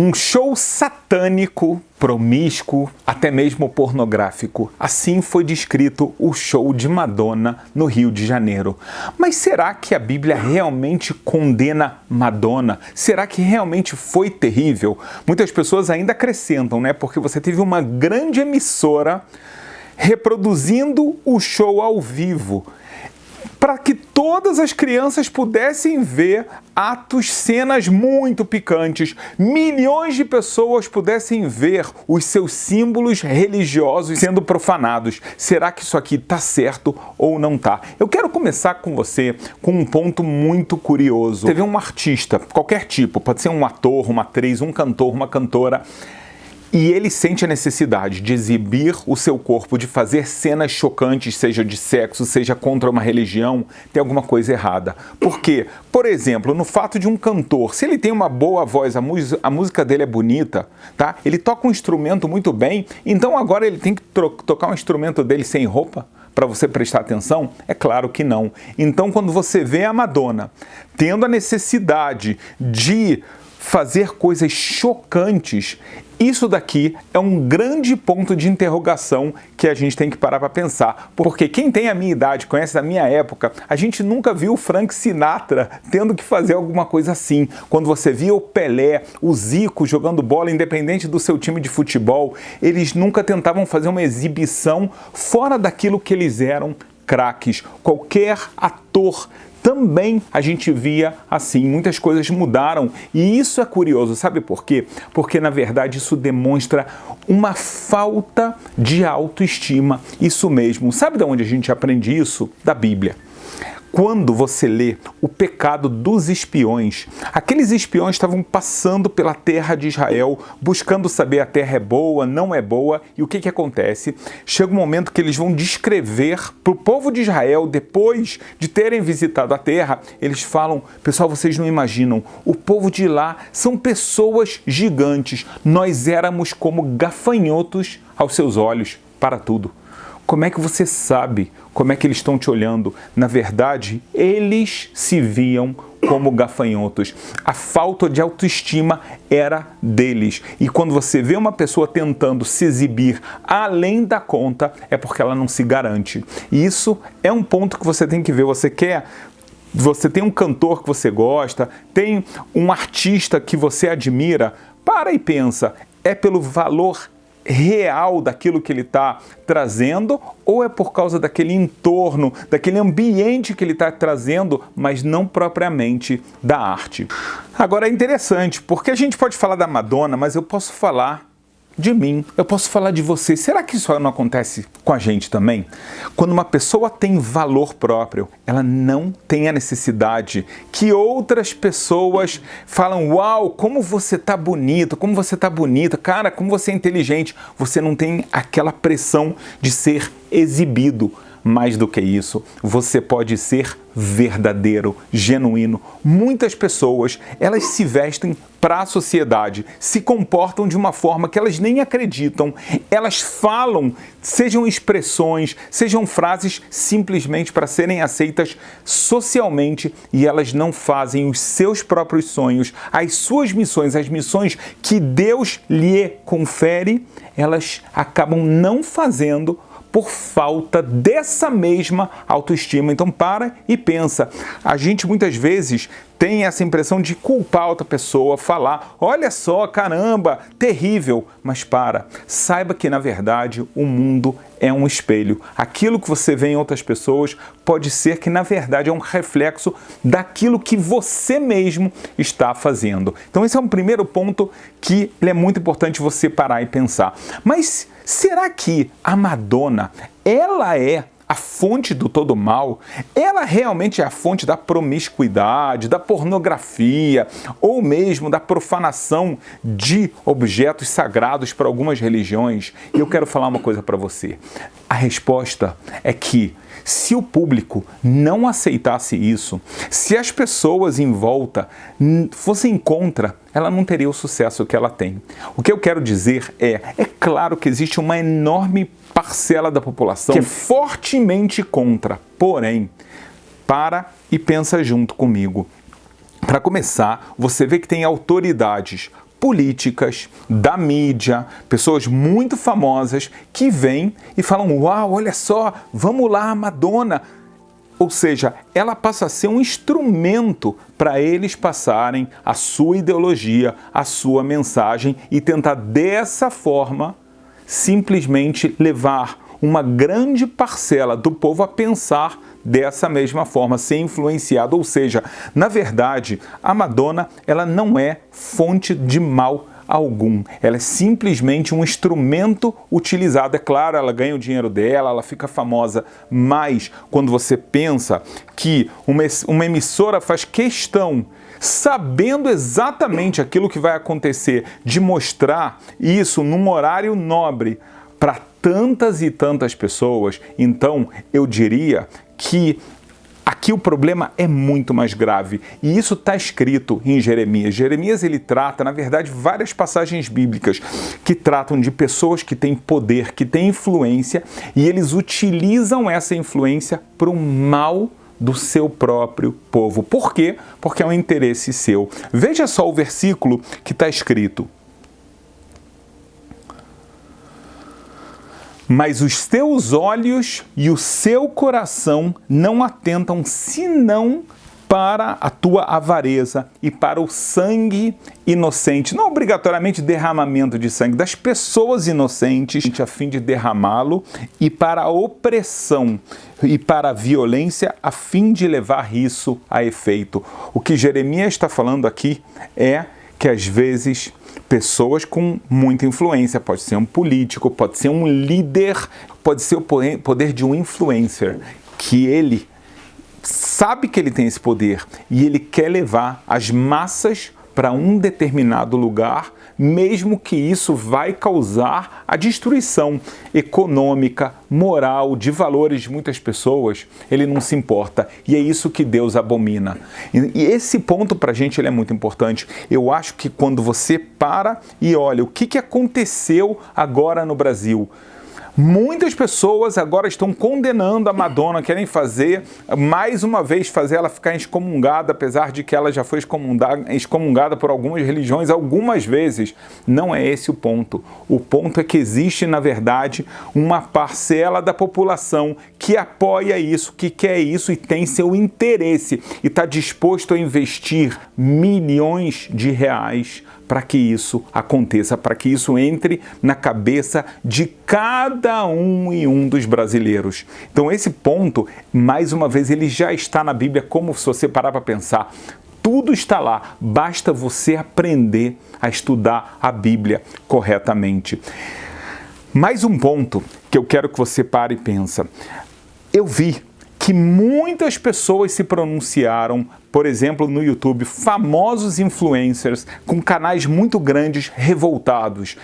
Um show satânico, promíscuo, até mesmo pornográfico. Assim foi descrito o show de Madonna no Rio de Janeiro. Mas será que a Bíblia realmente condena Madonna? Será que realmente foi terrível? Muitas pessoas ainda acrescentam, né? Porque você teve uma grande emissora reproduzindo o show ao vivo, para que todas as crianças pudessem ver atos, cenas muito picantes, milhões de pessoas pudessem ver os seus símbolos religiosos sendo profanados. Será que isso aqui está certo ou não está? Eu quero começar com você com um ponto muito curioso. Você vê um artista, qualquer tipo, pode ser um ator, uma atriz, um cantor, uma cantora, e ele sente a necessidade de exibir o seu corpo, de fazer cenas chocantes, seja de sexo, seja contra uma religião, tem alguma coisa errada. Por quê? Por exemplo, no fato de um cantor, se ele tem uma boa voz, a música dele é bonita, tá? Ele toca um instrumento muito bem, então agora ele tem que tocar um instrumento dele sem roupa? Para você prestar atenção? É claro que não. Então, quando você vê a Madonna tendo a necessidade de fazer coisas chocantes, isso daqui é um grande ponto de interrogação que a gente tem que parar para pensar. Porque quem tem a minha idade, conhece a minha época, a gente nunca viu o Frank Sinatra tendo que fazer alguma coisa assim. Quando você via o Pelé, o Zico jogando bola, independente do seu time de futebol, eles nunca tentavam fazer uma exibição fora daquilo que eles eram craques. Qualquer ator também a gente via assim, muitas coisas mudaram e isso é curioso, sabe por quê? Porque na verdade isso demonstra uma falta de autoestima, isso mesmo. Sabe de onde a gente aprende isso? Da Bíblia. Quando você lê o pecado dos espiões, aqueles espiões estavam passando pela terra de Israel, buscando saber a terra é boa, não é boa, e o que acontece? Chega um momento que eles vão descrever para o povo de Israel, depois de terem visitado a terra, eles falam, pessoal, vocês não imaginam, o povo de lá são pessoas gigantes, nós éramos como gafanhotos aos seus olhos, para tudo. Como é que você sabe como é que eles estão te olhando? Na verdade, eles se viam como gafanhotos. A falta de autoestima era deles. E quando você vê uma pessoa tentando se exibir além da conta, é porque ela não se garante. E isso é um ponto que você tem que ver. Você tem um cantor que você gosta, tem um artista que você admira, para e pensa, é pelo valor real daquilo que ele está trazendo ou é por causa daquele entorno, daquele ambiente que ele está trazendo, mas não propriamente da arte? Agora é interessante, porque a gente pode falar da Madonna, mas eu posso falar de mim, eu posso falar de você. Será que isso não acontece com a gente também? Quando uma pessoa tem valor próprio, ela não tem a necessidade que outras pessoas falam, uau, como você tá bonito, como você tá bonita, cara, como você é inteligente. Você não tem aquela pressão de ser exibido. Mais do que isso, você pode ser verdadeiro, genuíno. Muitas pessoas, elas se vestem para a sociedade, se comportam de uma forma que elas nem acreditam. Elas falam, sejam expressões, sejam frases, simplesmente para serem aceitas socialmente, e elas não fazem os seus próprios sonhos, as suas missões, as missões que Deus lhe confere, elas acabam não fazendo por falta dessa mesma autoestima. Então para e pensa. A gente muitas vezes tem essa impressão de culpar outra pessoa, falar, olha só, caramba, terrível. Mas saiba que na verdade o mundo é um espelho. Aquilo que você vê em outras pessoas pode ser que na verdade é um reflexo daquilo que você mesmo está fazendo. Então esse é um primeiro ponto que é muito importante você parar e pensar. Mas será que a Madonna, ela é a fonte do todo mal? Ela realmente é a fonte da promiscuidade, da pornografia ou mesmo da profanação de objetos sagrados para algumas religiões? E eu quero falar uma coisa para você. A resposta é que se o público não aceitasse isso, se as pessoas em volta fossem contra, ela não teria o sucesso que ela tem. O que eu quero dizer é claro que existe uma enorme parcela da população que é fortemente contra, porém, para e pensa junto comigo. Para começar, você vê que tem autoridades políticas, da mídia, pessoas muito famosas que vêm e falam: uau, olha só, vamos lá, Madonna. Ou seja, ela passa a ser um instrumento para eles passarem a sua ideologia, a sua mensagem e tentar dessa forma simplesmente levar uma grande parcela do povo a pensar dessa mesma forma, ser influenciado. Ou seja, na verdade, a Madonna, ela não é fonte de mal algum. Ela é simplesmente um instrumento utilizado. É claro, ela ganha o dinheiro dela, ela fica famosa, mas quando você pensa que uma emissora faz questão, sabendo exatamente aquilo que vai acontecer, de mostrar isso num horário nobre para tantas e tantas pessoas, então eu diria que aqui o problema é muito mais grave, e isso está escrito em Jeremias. Jeremias, ele trata, na verdade, várias passagens bíblicas que tratam de pessoas que têm poder, que têm influência, e eles utilizam essa influência para o mal do seu próprio povo. Por quê? Porque é um interesse seu. Veja só o versículo que está escrito: mas os teus olhos e o seu coração não atentam senão para a tua avareza e para o sangue inocente, não obrigatoriamente derramamento de sangue, das pessoas inocentes, a fim de derramá-lo, e para a opressão e para a violência, a fim de levar isso a efeito. O que Jeremias está falando aqui é que às vezes pessoas com muita influência, pode ser um político, pode ser um líder, pode ser o poder de um influencer, que ele sabe que ele tem esse poder e ele quer levar as massas para um determinado lugar, mesmo que isso vai causar a destruição econômica, moral, de valores de muitas pessoas. Ele não se importa, e é isso que Deus abomina. E esse ponto para a gente ele é muito importante. Eu acho que quando você para e olha o que aconteceu agora no Brasil, muitas pessoas agora estão condenando a Madonna, querem fazer, mais uma vez, fazer ela ficar excomungada, apesar de que ela já foi excomungada por algumas religiões algumas vezes. Não é esse o ponto. O ponto é que existe, na verdade, uma parcela da população que apoia isso, que quer isso e tem seu interesse e está disposto a investir milhões de reais para que isso aconteça, para que isso entre na cabeça de cada um e um dos brasileiros. Então esse ponto, mais uma vez, ele já está na Bíblia, como se você parar para pensar. Tudo está lá, basta você aprender a estudar a Bíblia corretamente. Mais um ponto que eu quero que você pare e pense. Eu vi que muitas pessoas se pronunciaram, por exemplo, no YouTube, famosos influencers com canais muito grandes, revoltados,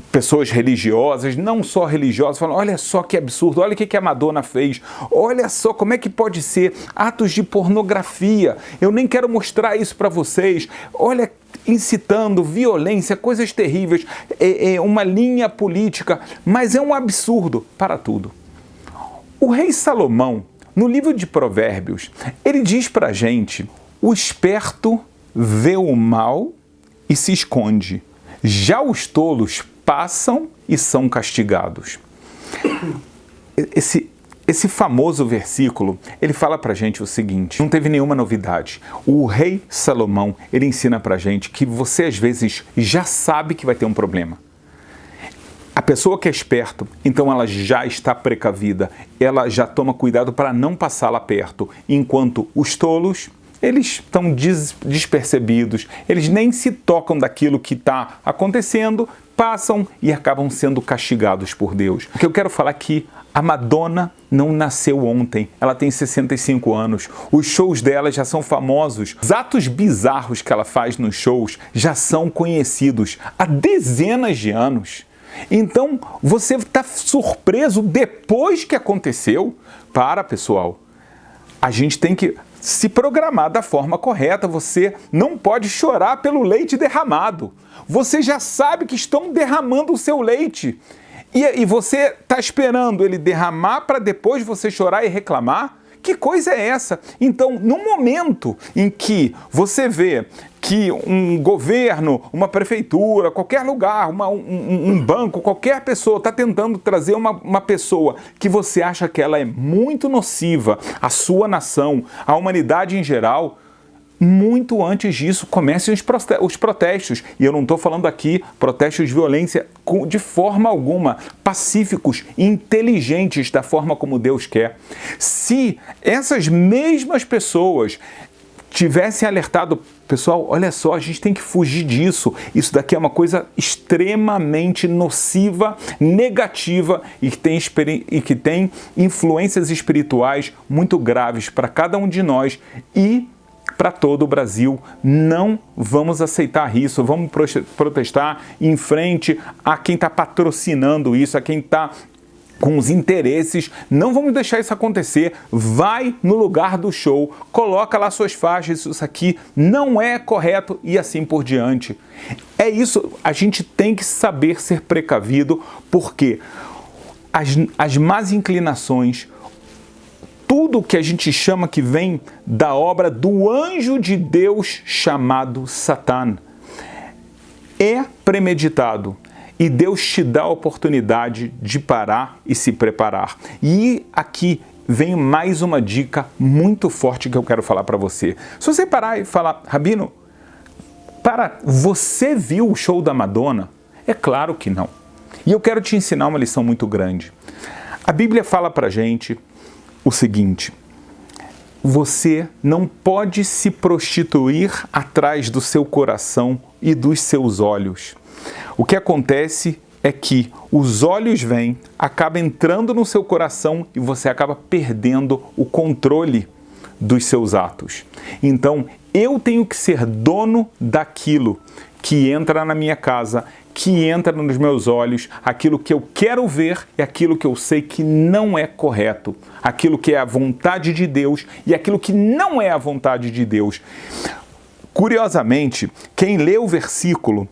pessoas religiosas, não só religiosas, falando: olha só que absurdo, olha o que a Madonna fez, olha só como é que pode ser, atos de pornografia, eu nem quero mostrar isso para vocês, olha, incitando violência, coisas terríveis, uma linha política, mas é um absurdo para tudo. O rei Salomão, no livro de Provérbios, ele diz pra gente: o esperto vê o mal e se esconde, já os tolos passam e são castigados. Esse famoso versículo, ele fala pra gente o seguinte: não teve nenhuma novidade. O rei Salomão, ele ensina pra gente que você às vezes já sabe que vai ter um problema. A pessoa que é esperta, então ela já está precavida, ela já toma cuidado para não passar lá perto, enquanto os tolos, eles estão despercebidos, eles nem se tocam daquilo que está acontecendo, passam e acabam sendo castigados por Deus. O que eu quero falar aqui, a Madonna não nasceu ontem, ela tem 65 anos, os shows dela já são famosos, os atos bizarros que ela faz nos shows já são conhecidos há dezenas de anos. Então, você está surpreso depois que aconteceu? Pessoal, a gente tem que se programar da forma correta. Você não pode chorar pelo leite derramado. Você já sabe que estão derramando o seu leite. E você está esperando ele derramar para depois você chorar e reclamar? Que coisa é essa? Então, no momento em que você vê que um governo, uma prefeitura, qualquer lugar, um banco, qualquer pessoa está tentando trazer uma pessoa que você acha que ela é muito nociva à sua nação, à humanidade em geral, muito antes disso comecem os protestos. E eu não estou falando aqui protestos de violência de forma alguma, pacíficos, inteligentes da forma como Deus quer. Se essas mesmas pessoas tivessem alertado, pessoal, olha só, a gente tem que fugir disso. Isso daqui é uma coisa extremamente nociva, negativa e que tem influências espirituais muito graves para cada um de nós e para todo o Brasil. Não vamos aceitar isso, vamos protestar em frente a quem está patrocinando isso, a quem está com os interesses. Não vamos deixar isso acontecer. Vai no lugar do show, coloca lá suas faixas, isso aqui não é correto e assim por diante. É isso, a gente tem que saber ser precavido, porque as más inclinações, tudo que a gente chama que vem da obra do anjo de Deus chamado Satã, é premeditado. E Deus te dá a oportunidade de parar e se preparar. E aqui vem mais uma dica muito forte que eu quero falar para você. Se você parar e falar, Rabino, você viu o show da Madonna? É claro que não. E eu quero te ensinar uma lição muito grande. A Bíblia fala para a gente o seguinte: você não pode se prostituir atrás do seu coração e dos seus olhos. O que acontece é que os olhos vêm, acabam entrando no seu coração e você acaba perdendo o controle dos seus atos. Então, eu tenho que ser dono daquilo que entra na minha casa, que entra nos meus olhos, aquilo que eu quero ver e aquilo que eu sei que não é correto, aquilo que é a vontade de Deus e aquilo que não é a vontade de Deus. Curiosamente, quem lê o versículo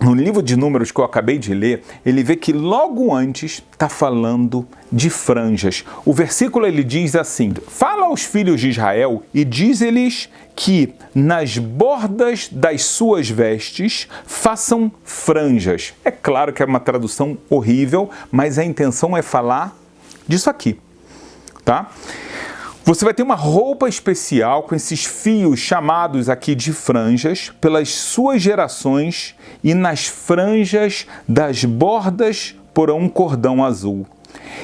no livro de Números que eu acabei de ler, ele vê que logo antes está falando de franjas. O versículo ele diz assim: fala aos filhos de Israel e diz-lhes que nas bordas das suas vestes façam franjas. É claro que é uma tradução horrível, mas a intenção é falar disso aqui, tá? Você vai ter uma roupa especial com esses fios chamados aqui de franjas pelas suas gerações, e nas franjas das bordas porão um cordão azul.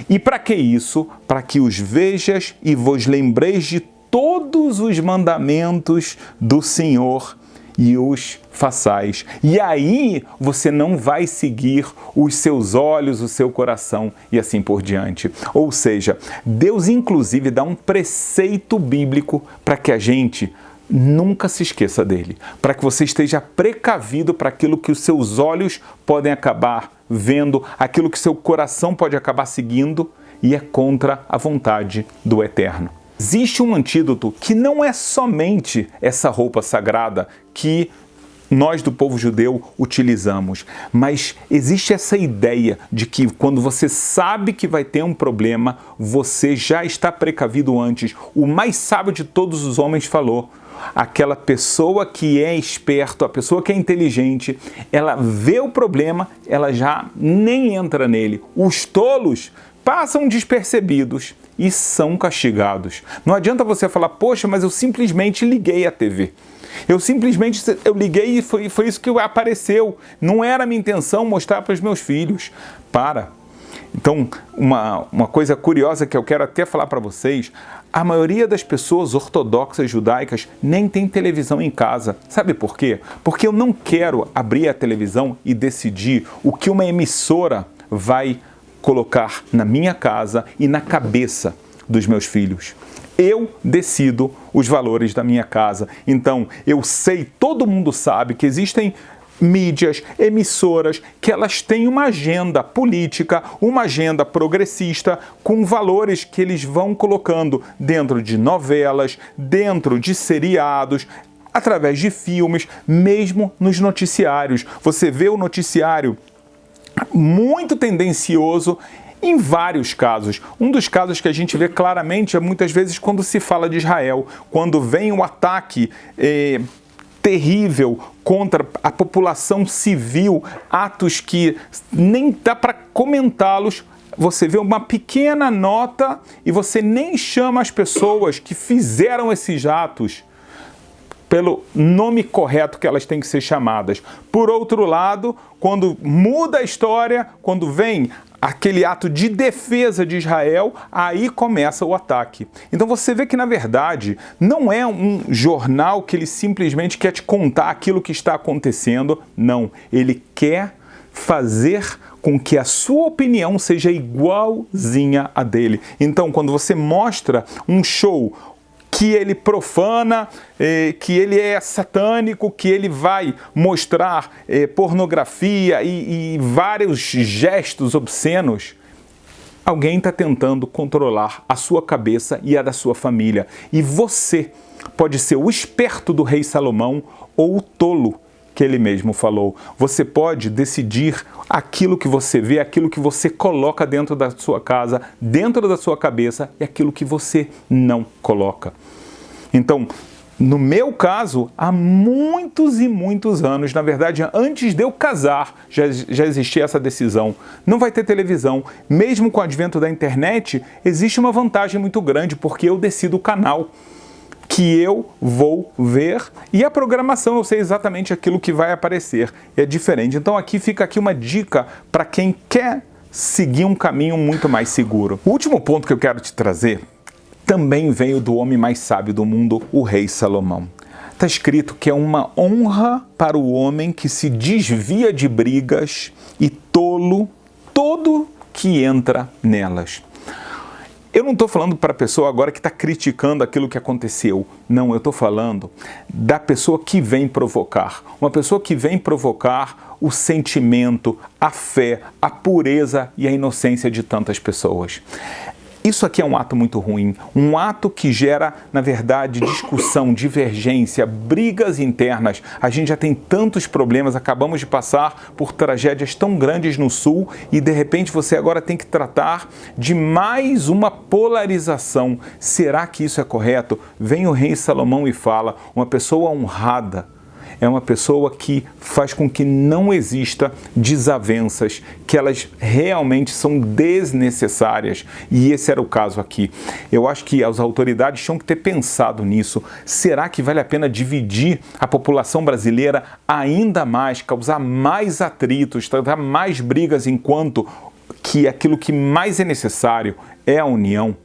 E para que isso? Para que os vejas e vos lembreis de todos os mandamentos do Senhor e os façais. E aí você não vai seguir os seus olhos, o seu coração e assim por diante. Ou seja, Deus inclusive dá um preceito bíblico para que a gente nunca se esqueça dele, para que você esteja precavido para aquilo que os seus olhos podem acabar vendo, aquilo que seu coração pode acabar seguindo e é contra a vontade do Eterno. Existe um antídoto que não é somente essa roupa sagrada que nós do povo judeu utilizamos, mas existe essa ideia de que quando você sabe que vai ter um problema, você já está precavido antes. O mais sábio de todos os homens falou: aquela pessoa que é esperto, a pessoa que é inteligente, ela vê o problema, ela já nem entra nele. Os tolos passam despercebidos e são castigados. Não adianta você falar, poxa, mas eu simplesmente liguei a TV. Eu liguei e foi isso que apareceu. Não era a minha intenção mostrar para os meus filhos. Para. Então, uma coisa curiosa que eu quero até falar para vocês, a maioria das pessoas ortodoxas judaicas nem tem televisão em casa. Sabe por quê? Porque eu não quero abrir a televisão e decidir o que uma emissora vai colocar na minha casa e na cabeça dos meus filhos. Eu decido os valores da minha casa. Então, eu sei, todo mundo sabe que existem mídias, emissoras, que elas têm uma agenda política, uma agenda progressista, com valores que eles vão colocando dentro de novelas, dentro de seriados, através de filmes, mesmo nos noticiários. Você vê o noticiário muito tendencioso Em vários casos. Um dos casos que a gente vê claramente é muitas vezes quando se fala de Israel, quando vem um ataque terrível contra a população civil, atos que nem dá para comentá-los. Você vê uma pequena nota e você nem chama as pessoas que fizeram esses atos pelo nome correto que elas têm que ser chamadas. Por outro lado, quando muda a história, quando vem aquele ato de defesa de Israel, aí começa o ataque. Então você vê que, na verdade, não é um jornal que ele simplesmente quer te contar aquilo que está acontecendo. Não, ele quer fazer com que a sua opinião seja igualzinha à dele. Então, quando você mostra um show que ele profana, que ele é satânico, que ele vai mostrar pornografia e vários gestos obscenos, alguém está tentando controlar a sua cabeça e a da sua família. E você pode ser o esperto do rei Salomão ou o tolo que ele mesmo falou. Você pode decidir aquilo que você vê, aquilo que você coloca dentro da sua casa, dentro da sua cabeça, e aquilo que você não coloca. Então, no meu caso, há muitos e muitos anos, na verdade, antes de eu casar, já existia essa decisão. Não vai ter televisão. Mesmo com o advento da internet, existe uma vantagem muito grande, porque eu decido o canal que eu vou ver e a programação eu sei exatamente aquilo que vai aparecer. É diferente. Então fica aqui uma dica para quem quer seguir um caminho muito mais seguro. O último ponto que eu quero te trazer também veio do homem mais sábio do mundo, o rei Salomão. Está escrito que é uma honra para o homem que se desvia de brigas e tolo todo que entra nelas. Eu não estou falando para a pessoa agora que está criticando aquilo que aconteceu. Não, eu estou falando da pessoa que vem provocar. Uma pessoa que vem provocar o sentimento, a fé, a pureza e a inocência de tantas pessoas. Isso aqui é um ato muito ruim, um ato que gera, na verdade, discussão, divergência, brigas internas. A gente já tem tantos problemas, acabamos de passar por tragédias tão grandes no Sul e, de repente, você agora tem que tratar de mais uma polarização. Será que isso é correto? Vem o rei Salomão e fala, uma pessoa honrada é uma pessoa que faz com que não exista desavenças, que elas realmente são desnecessárias. E esse era o caso aqui. Eu acho que as autoridades tinham que ter pensado nisso. Será que vale a pena dividir a população brasileira ainda mais, causar mais atritos, trazer mais brigas, enquanto que aquilo que mais é necessário é a união?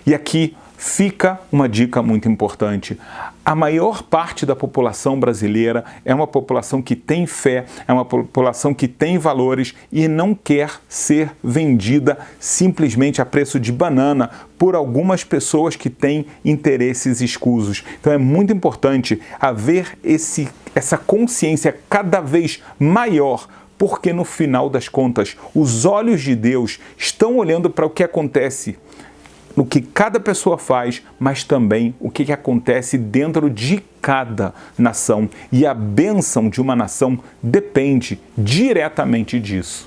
E aqui fica uma dica muito importante. A maior parte da população brasileira é uma população que tem fé, é uma população que tem valores e não quer ser vendida simplesmente a preço de banana por algumas pessoas que têm interesses escusos. Então é muito importante haver essa consciência cada vez maior, porque no final das contas, os olhos de Deus estão olhando para o que acontece no que cada pessoa faz, mas também o que acontece dentro de cada nação. E a bênção de uma nação depende diretamente disso.